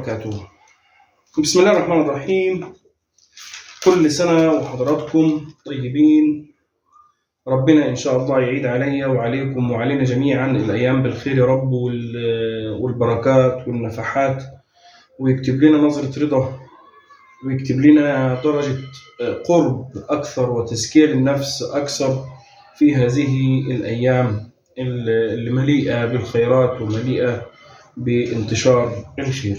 وبركاته. بسم الله الرحمن الرحيم. كل سنة وحضراتكم طيبين. ربنا إن شاء الله يعيد علي وعليكم وعلينا جميعا الأيام بالخير يا رب، والبركات والنفحات، ويكتب لنا نظرة رضا، ويكتب لنا درجة قرب أكثر وتزكية للنفس أكثر في هذه الأيام اللي مليئة بالخيرات ومليئة بانتشار الخير.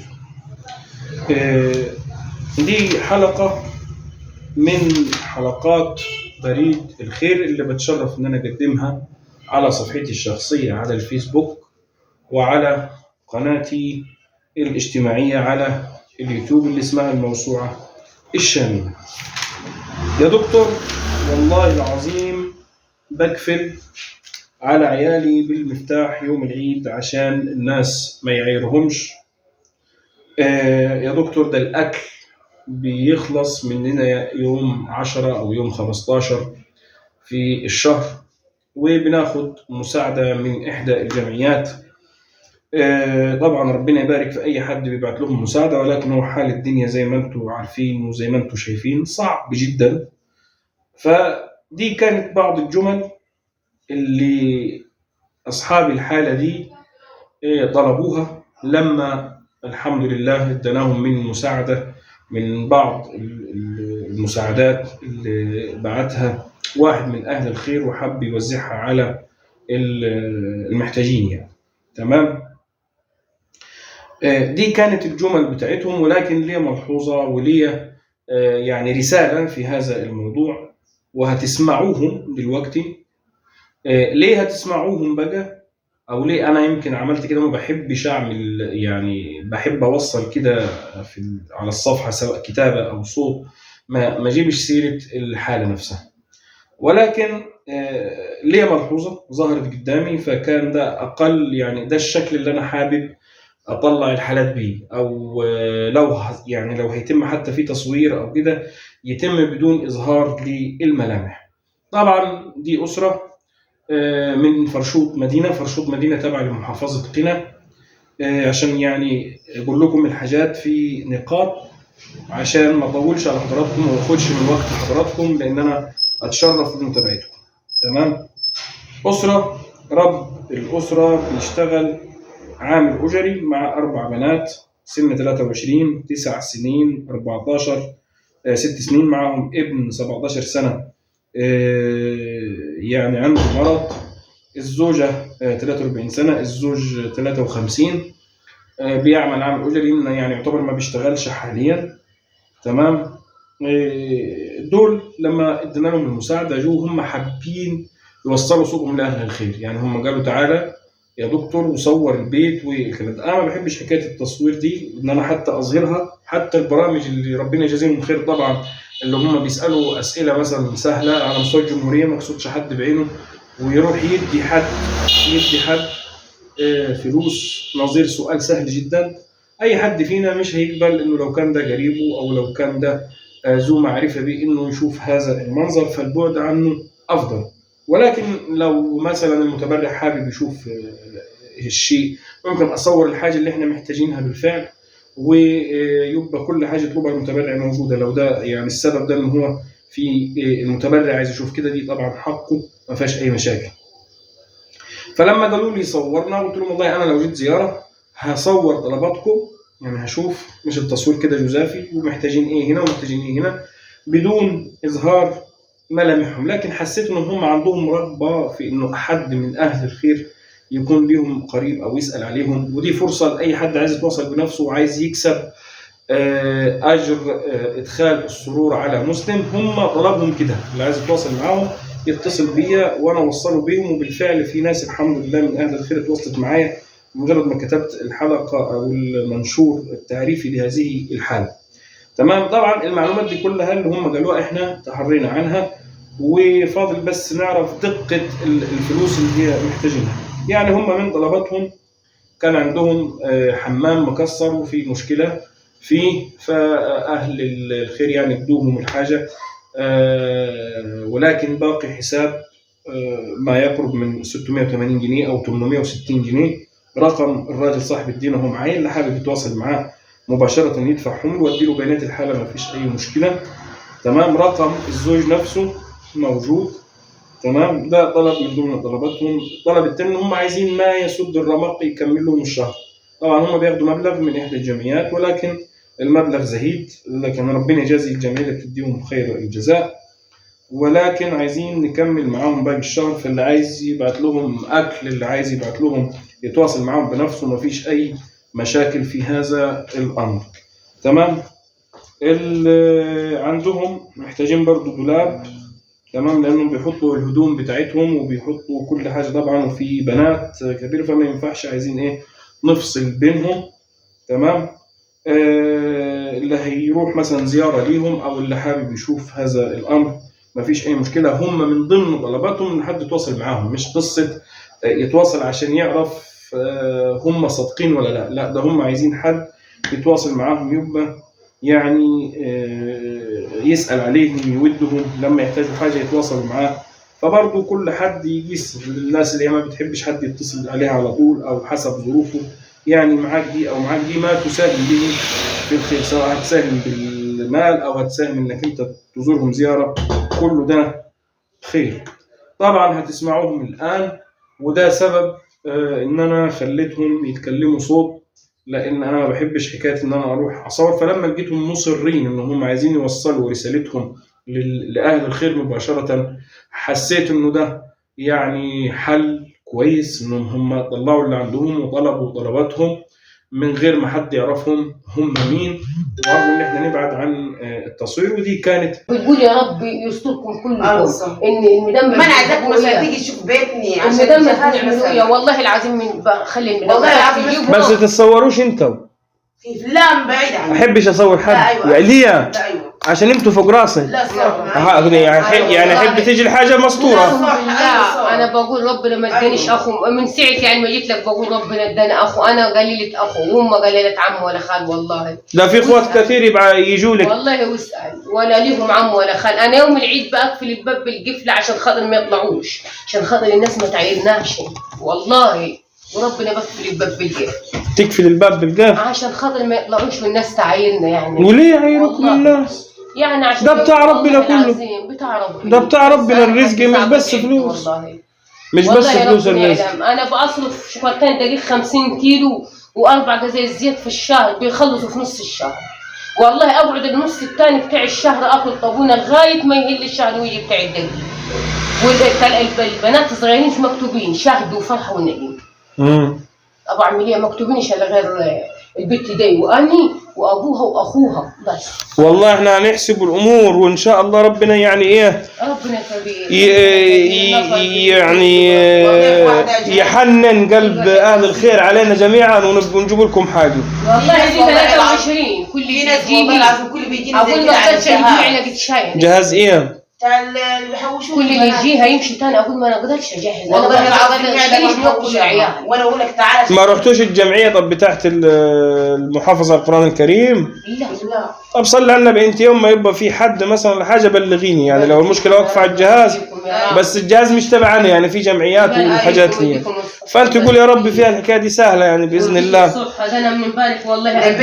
دي حلقة من حلقات بريد الخير اللي بتشرف ان انا اقدمها على صفحتي الشخصية على الفيسبوك وعلى قناتي الاجتماعية على اليوتيوب اللي اسمها الموسوعة الشاملة. يا دكتور والله العظيم بقفل على عيالي بالمفتاح يوم العيد عشان الناس ما يعيرهمش. يا دكتور ده الأكل بيخلص مننا يوم 10 أو يوم 15 في الشهر، وبناخد مساعدة من إحدى الجمعيات. طبعا ربنا يبارك في أي حد بيبعت لهم مساعدة، ولكن هو حال الدنيا زي ما انتم عارفين وزي ما انتم شايفين صعب جدا. فدي كانت بعض الجمل اللي أصحاب الحالة دي طلبوها لما الحمد لله ادناهم من مساعدة من بعض المساعدات اللي بعتها واحد من أهل الخير وحب يوزعها على المحتاجين يعني. تمام. دي كانت الجمل بتاعتهم، ولكن لي ملحوظة ولي يعني رسالة في هذا الموضوع وهتسمعوهم دلوقتي. ليه هتسمعوهم بقى، او ليه انا يمكن عملت كده؟ ما بحبش اعمل، يعني بحب اوصل كده على الصفحه سواء كتابه او صوت، ما اجيبش سيره الحاله نفسها. ولكن ليه ملحوظه ظهرت قدامي، فكان ده اقل، يعني ده الشكل اللي انا حابب اطلع الحالات بيه، او لو هيتم حتى في تصوير او كده يتم بدون اظهار للملامح. طبعا دي اسره من فرشوط مدينة تابعة لمحافظة قنا. عشان يعني أقول لكم الحاجات في نقاط عشان ما أطولش على حضراتكم وما أخدش من وقت حضراتكم، لأن أنا أتشرف بمتابعتكم. تمام. أسرة، رب الأسرة بيشتغل عامل أجري مع 4 بنات سن 23 9 سنين 14 6 سنين، معهم ابن 17 سنة يعني عنده مرض. الزوجة 43 سنة، الزوج 53. بيعمل عامل أجري، يعني يعتبر ما بيشتغلش حاليا. تمام. دول لما ادينا لهم المساعدة جو هم حابين يوصلوا صوتهم لأهل الخير، يعني هم قالوا تعالى يا دكتور وصور البيت والكلام ده. أنا ما بحبش حكاية التصوير دي إن أنا حتى أظهرها. حتى البرامج اللي ربنا يجازيهم خير طبعا اللي هم بيسألوا أسئلة مثلا سهلة على مستوى الجمهورية، ما يقصدش حد بعينه ويروح يدي حد فلوس نظير سؤال سهل جدا. أي حد فينا مش هيقبل إنه لو كان ده قريبه أو لو كان ده ذو معرفة به إنه يشوف هذا المنظر، فالبعد عنه أفضل. ولكن لو مثلا المتبرع حابب يشوف الشيء، ممكن أصور الحاجة اللي إحنا محتاجينها بالفعل، ويبقى كل حاجة يطلبها المتبرع موجودة. لو ده يعني السبب ده إن هو في المتبرع عايز يشوف كده، دي طبعا حقه ما فيهاش أي مشاكل. فلما قالوا لي صورنا، قلت لهم والله أنا لو جيت زيارة هصور طلباتكم، يعني هشوف مش التصوير كده جزافي ومحتاجين إيه هنا ومحتاجين إيه هنا بدون إظهار ملامحهم. لكن حسيت إن هم عندهم رغبة في إنه أحد من أهل الخير يكون ليهم قريب أو يسأل عليهم، ودي فرصة لأي حد عايز يتواصل بنفسه وعايز يكسب أجر إدخال السرور على مسلم. هم طلبهم كده، اللي عايز يتواصل معاهم يتصل بيا وأنا أوصله بيهم. وبالفعل في ناس الحمد لله من أهل الخير اتواصلت معايا مجرد ما كتبت الحلقة أو المنشور التعريفي لهذه الحالة. تمام. طبعا المعلومات دي كلها اللي هم قالوها إحنا تحرينا عنها، وفاضل بس نعرف دقة الفلوس اللي هي محتاجينها. يعني هم من طلباتهم كان عندهم حمام مكسر وفي مشكلة فيه، فأهل الخير يعني ادوهم الحاجة، ولكن باقي حساب ما يقرب من 680 جنيه أو 860 جنيه. رقم الراجل صاحب الدين هو معايا، اللي حابب يتواصل معاه مباشرة يدفعهم وادي له بيانات الحالة، ما فيش أي مشكلة. تمام. رقم الزوج نفسه موجود. تمام. ده طلب من ضمن طلباتهم. الطلب الثاني هم عايزين ما يسد الرمق يكمل لهم الشهر. طبعا هم بياخدوا مبلغ من إحدى الجمعيات، ولكن المبلغ زهيد، لكن ربنا يجازي الجمعية اللي بتديهم خير الجزاء، ولكن عايزين نكمل معاهم باقي الشهر. فاللي عايز يبعت لهم أكل، اللي عايز يبعت لهم يتواصل معاهم بنفسه، ما فيش أي مشاكل في هذا الأمر. تمام. اللي عندهم محتاجين برضو دولاب. تمام. لأنهم بيحطوا الهدوم بتاعتهم وبيحطوا كل حاجة طبعا، وفي بنات كبيرة فما ينفعش، عايزين نفصل بينهم. تمام. اللي هيروح مثلا زيارة ليهم أو اللي حابب يشوف هذا الأمر ما فيش أي مشكلة. هم من ضمن طلباتهم إن حد يتواصل معاهم، مش قصة يتواصل عشان يعرف هم صادقين ولا لا. لا، ده هم عايزين حد يتواصل معاهم، يبقى يعني يسأل عليهم، يودهم لما يحتاجوا حاجة يتواصلوا معاه. فبرضه كل حد يقيس. الناس اللي ما بتحبش حد يتصل عليها على طول أو حسب ظروفه، يعني معاك دي أو معاك دي، ما تساهم به في الخير، سواء هتساهم بالمال أو هتساهم إنك أنت تزورهم زيارة، كله ده خير. طبعا هتسمعوهم الآن، وده سبب إن أنا خليتهم يتكلموا صوت، لأن أنا ما بحبش حكاية إن أنا أروح أصور. فلما لقيتهم مصرين إن هم عايزين يوصلوا رسالتهم لأهل الخير مباشرة، حسيت إنه ده يعني حل كويس، إنهم هم طلعوا اللي عندهم وطلبوا طلباتهم من غير ما حد يعرفهم هم مين، ورغم إن إحنا نبعد عن التصوير. ودي كانت بتقول يا رب يستركم كلكم. ان المدمر ما انا عايزاكم مثلا تيجي تشوف بيتني عشان المدمر يا والله العظيم من خلي المدمر والله العظيم بس تتصوروش انتوا في فلان بعيد عني. احبش اصور حد. لا أيوة. يعني ليه؟ لا أيوة. عشان انتوا فوق راسي. لا صور يعني احب تيجي الحاجه مسطوره. لا انا بقول ربنا ما ادانيش اخو من ساعه يعني ما جيت لك، بقول ربنا اداني اخو. انا قليله اخو وهم قليله عم ولا خال. والله ده في اخوات كثير يبقى يجوا لك والله، واسال ولا ليهم عم ولا خال. انا يوم العيد بقفل الباب بالقفله عشان خاطر ما يطلعوش، عشان خاطر الناس ما تعيرناش والله، وربنا بقفل الباب بالقفل. تقفل الباب بالقفل عشان خاطر ما يطلعوش والناس تعايرنا يعني. وليه يعيركم الناس؟ يعني عشان ده بتاع ربنا كله. بتاع ربنا. ده بتاع ربنا الرزق، مش بس فلوس. والله مش بس فلوس الرزق. انا بصرف شوكولاتين دقيق 50 كيلو و4 جزايز زيت في الشهر بيخلصوا في نص الشهر. والله اقعد النص الثاني بتاع الشهر اكل طابونه لغايه ما يهل الشهر ويجي بتاع الدقيق. والبنات الصغيرين مكتوبين شهد وفرحه ونعيم. ابو عمليه مكتوبين على غير البت دي واني وابوها واخوها بس. والله احنا هنحسب الامور وان شاء الله ربنا يعني ربنا كبير يعني يحنن قلب اهل الخير علينا جميعا ونجيب لكم حاجه. والله دي 23 كل والله العظيم كل بيجيني اقول له قدرش يجيب لك شاي. جهاز ايه؟ اللي بيحوشوا كل اللي يجيها يمشي تاني. اقول ما انا اقدرش اجهز. والله العظيم وانا اقول لك تعالى. ما رحتوش الجمعيه طب بتاعت المحافظه القران الكريم؟ لا. طب صلي على النبي، انت يوم ما يبقى في حد مثلا ولا حاجه بلغيني، يعني لو المشكله واقفه على الجهاز، بس الجهاز مش تبعنا يعني، في جمعيات وحاجات لي، فانت تقول يا رب فيها الحكايه دي سهله يعني باذن الله. انا من امبارح والله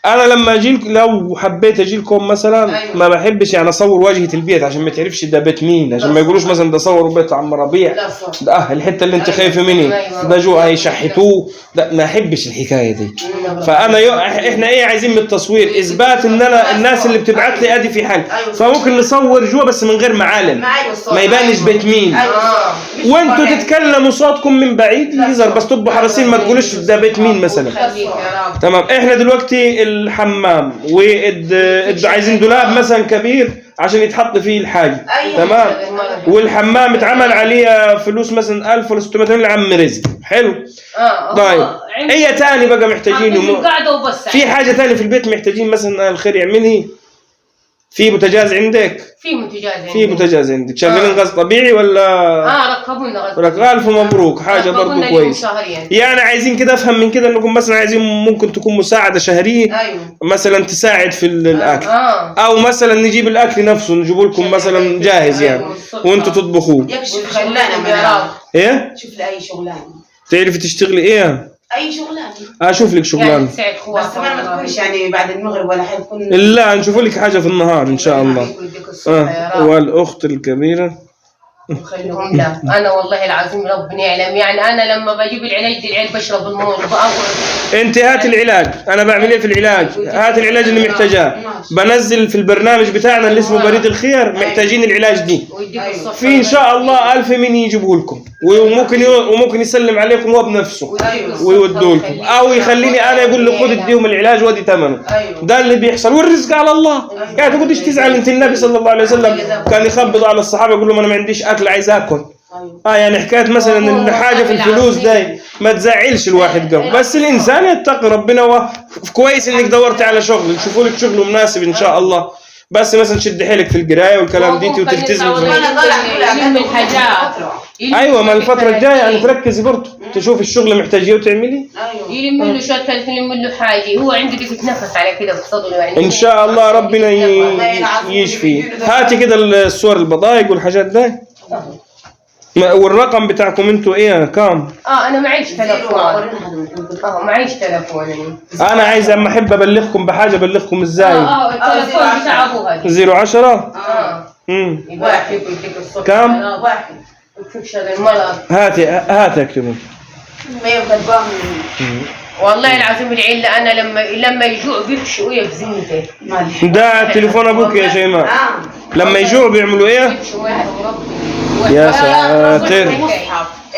انا لما اجي لو حبيت اجي لكم مثلا ما بحبش يعني اصور واجهه البيت عشان ما تعرفش ده بيت مين، عشان ما يقولوش مثلا ده صوروا بيت عم ربيع، ده الحته اللي انت خايفه مني ده جوا هيشحتوه، ده ما احبش الحكايه دي. فانا احنا عايزين من التصوير اثبات ان انا الناس اللي بتبعت لي ادي في حل، فممكن نصور جوا بس من غير معالم ما يبانش بيت مين، وانتوا تتكلموا صوتكم من بعيد يظهر، بس تبقوا حريصين ما تقولوش ده بيت مين مثلا. تمام. احنا دلوقتي الحمام عايزين دولاب مثلا كبير عشان يتحط فيه الحاجه. تمام. والحمام اتعمل عليه فلوس مثلا 1600 لعم رزق. حلو. طيب ايه تاني بقى محتاجين؟ في حاجه تاني في البيت محتاجين مثلا الخير يعملها؟ في بوتاجاز عندك؟ في بوتاجاز عندك. شغالين غاز طبيعي ولا؟ ركبونا غاز. الف مبروك، حاجه برضو كويس. يعني عايزين كده افهم من كده انكم مثلا عايزين ممكن تكون مساعده شهريه. مثلا تساعد في الاكل. او مثلا نجيب الاكل نفسه نجيبه لكم مثلا جاهز يعني وانتوا تطبخوه. يكشف شغلانه ايه؟ شوف لي اي شغلانه. تعرفي تشتغلي ايه؟ اي شغلانه اشوف لك شغلانه يعني تساعد اخواتك بس كمان ما تكونش يعني بعد المغرب ولا حاجه تكون. لا نشوف لك حاجه في النهار ان شاء الله. يديك الصحة يا رب. والاخت الكبيره وخليهم لا. انا والله العظيم ربنا يعلم، يعني انا لما بجيب العلاج دي العيال بشرب المويه وبقعد. انت هات العلاج، انا بعمل ايه في العلاج؟ هات العلاج اللي محتاجاه، بنزل في البرنامج بتاعنا اللي اسمه بريد الخير محتاجين العلاج دي، ويديك الصحة في ان شاء الله 1000 من يجيبوه لكم، وممكن يسلم عليكم هو بنفسه ويودوه لكم، او يخليني انا يقول لي خد اديهم العلاج وادي ثمنه. ده اللي بيحصل، والرزق على الله. يعني تقعدش تزعل، انت النبي صلى الله عليه وسلم كان يخبط على الصحابه يقول لهم انا ما عنديش اكل عايز اكل. يعني حكايه مثلا ان حاجه في الفلوس ده ما تزعلش الواحد قوي، بس الانسان يتقي ربنا. كويس انك دورتي على شغل، تشوفوا لك شغل مناسب ان شاء الله، بس مثلا شد حيلك في القرايه والكلام دي وتلتزمي. ايوه، ما الفتره الجايه يعني تركزي برضه تشوفي الشغل محتاجيه وتعملي. يلم له شويه ثالث، يلم له حاجه، هو عنده بيتنفس على كده في صدره يعني. ان شاء الله ربنا يشفي. هاتي كده الصور البضايق والحاجات ده. والرقم بتاعكم انتوا ايه كام؟ انا معيش تليفون. معيش تليفون. انا عايز اما احب ابلغكم بحاجه ابلغكم ازاي؟ التليفون بتاع ابوها 010 واحد يديك الصبح. كام؟ واحد تكشف المرض. هاتي اكتبوا. والله العظيم العله انا لما يجوع بيحشوا ايه في ذمتي. ده تليفون ابوك يا شيماء. لما يجوعوا بيعملوا ايه؟ يا ساتر.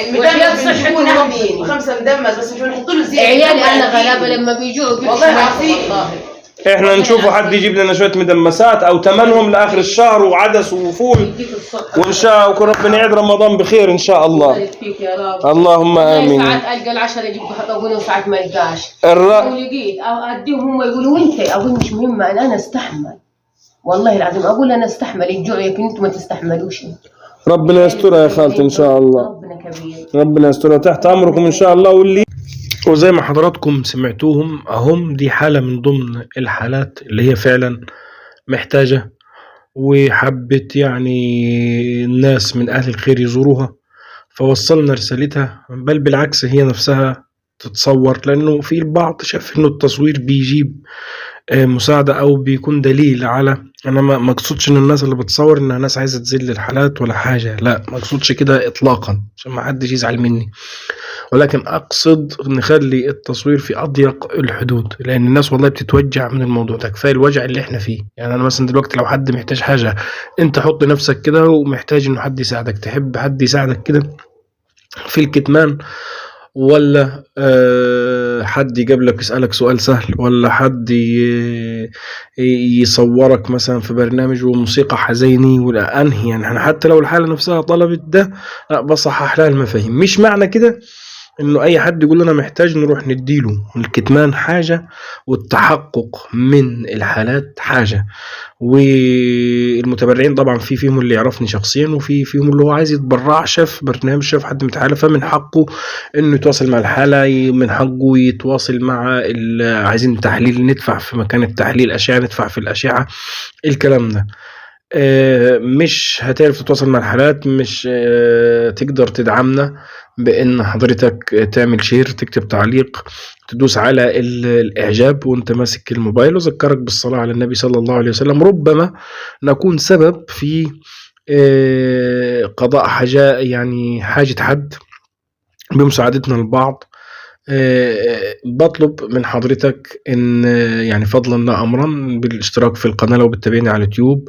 المدمس صحته نحن 5 مدمس بس مش بنحط له زيت. عيالي انا غلابه لما بيجوعوا والله عظيم. احنا نشوفوا حد يجيب لنا شويه مدمسات او ثمنهم لاخر الشهر وعدس وفول، وان شاء الله ربنا يعيد رمضان بخير ان شاء الله. اللهم امين. ساعات القى العشرة يجيب حطبونه وساعات ما القاش. ولقيت اديهم هم يقولوا انت اقول مش مهمه، انا استحمل. والله العظيم اقول انا استحمل الجوع، يمكن انتم ما تستحملوش. ربنا يسترها يا خالتي ان شاء الله. ربنا كبير. ربنا يسترها، تحت امركم ان شاء الله. واللي وزي ما حضراتكم سمعتوهم اهم، دي حالة من ضمن الحالات اللي هي فعلا محتاجة، وحبت يعني الناس من اهل الخير يزوروها، فوصلنا رسالتها. بل بالعكس هي نفسها تتصور، لانه في البعض شاف انه التصوير بيجيب مساعدة او بيكون دليل على، انا ما اقصدش ان الناس اللي بتصور انها ناس عايزة تذل الحالات ولا حاجة، لا ما اقصدش كده اطلاقا عشان ما حدش يزعل مني، ولكن اقصد نخلي التصوير في اضيق الحدود، لان الناس والله بتتوجع من الموضوع ده، كفايه الوجع اللي احنا فيه. يعني انا مثلا دلوقتي لو حد محتاج حاجه، انت حط نفسك كده ومحتاج انه حد يساعدك، تحب حد يساعدك كده في الكتمان، ولا حد يقابلك يسألك سؤال سهل، ولا حد يصورك مثلا في برنامج وموسيقى حزيني ولا انهي؟ يعني احنا حتى لو الحالة نفسها طلبت ده، لا بصحح لها المفاهيم. مش معنى كده انه اي حد يقول لنا محتاج نروح نديله. الكتمان حاجة والتحقق من الحالات حاجة، والمتبرعين طبعا فيهم اللي يعرفني شخصيا، وفيهم اللي هو عايز يتبرع، شاف برنامج، شاف حد متحالة، فمن حقه انه يتواصل مع الحالة، من حقه يتواصل مع عايزين تحليل ندفع في مكان التحليل، اشعة ندفع في الاشعة، الكلام ده. مش هتعرف تتواصل مع الحالات، مش تقدر تدعمنا بان حضرتك تعمل شير، تكتب تعليق، تدوس على الاعجاب وانت ماسك الموبايل، وذكرك بالصلاة على النبي صلى الله عليه وسلم. ربما نكون سبب في قضاء حاجة، يعني حاجة حد بمساعدتنا البعض. بطلب من حضرتك ان يعني فضلا لا امرا بالاشتراك في القناة لو بتتابعني على اليوتيوب،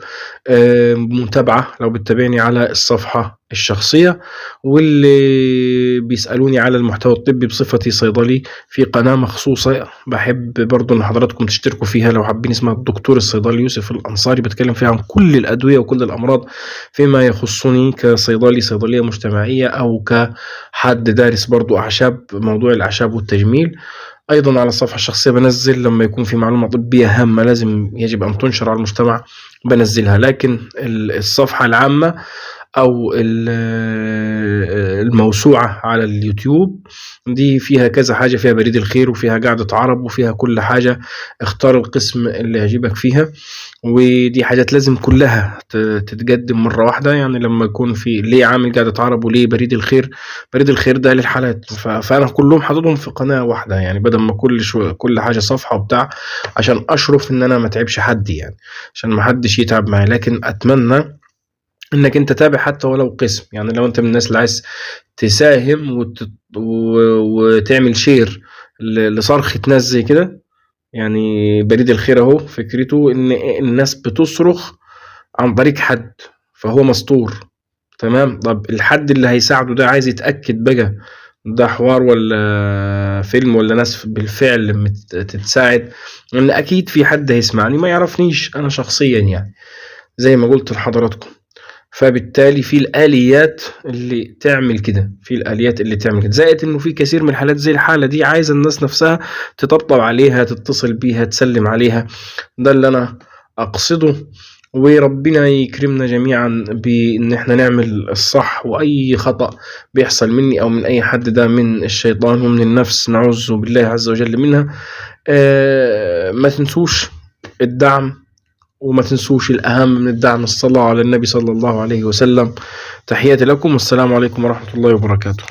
متابعة لو بتتابعني على الصفحة الشخصية، واللي بيسألوني على المحتوى الطبي بصفتي صيدلي في قناة مخصوصة بحب برضو ان حضراتكم تشتركوا فيها لو حابين، اسمها الدكتور الصيدلي يوسف الأنصاري، بتكلم فيها عن كل الأدوية وكل الأمراض فيما يخصني كصيدلي، صيدلية مجتمعية، أو كحد دارس برضو أعشاب، موضوع الأعشاب والتجميل. أيضا على الصفحة الشخصية بنزل لما يكون في معلومة طبية هامة لازم يجب أن تنشر على المجتمع بنزلها، لكن الصفحة العامة او الموسوعة على اليوتيوب، دي فيها كذا حاجة، فيها بريد الخير وفيها قاعدة عرب وفيها كل حاجة. اختار القسم اللي يعجبك فيها، ودي حاجات لازم كلها تتقدم مرة واحدة. يعني لما يكون في ليه عامل قاعدة عرب وليه بريد الخير، بريد الخير ده للحالات، فأنا كلهم حاططهم في قناة واحدة، يعني بدل ما كل حاجة صفحة وبتاع، عشان أشرف إن أنا ما تعبش حد، يعني عشان ما حدش يتعب معي. لكن أتمنى انك انت تابع حتى ولو قسم، يعني لو انت من الناس اللي عايز تساهم وتعمل شير لصرخة ناس زي كده. يعني بريد الخير اهو فكرته ان الناس بتصرخ عن طريق حد فهو مسطور، تمام. طب الحد اللي هيساعده ده عايز يتأكد بقى ده حوار ولا فيلم ولا ناس بالفعل تتساعد، ان اكيد في حد هيسمعني ما يعرفنيش انا شخصيا، يعني زي ما قلت لحضراتكم. فبالتالي في الآليات اللي تعمل كده، زائد انه في كثير من الحالات زي الحالة دي عايزة الناس نفسها تطبطب عليها، تتصل بيها، تسلم عليها. ده اللي انا اقصده. وربنا يكرمنا جميعا بان احنا نعمل الصح، واي خطأ بيحصل مني او من اي حد ده من الشيطان ومن النفس، نعوذ بالله عز وجل منها. ما تنسوش الدعم، وما تنسوش الأهم من الدعم الصلاة على النبي صلى الله عليه وسلم. تحياتي لكم، والسلام عليكم ورحمة الله وبركاته.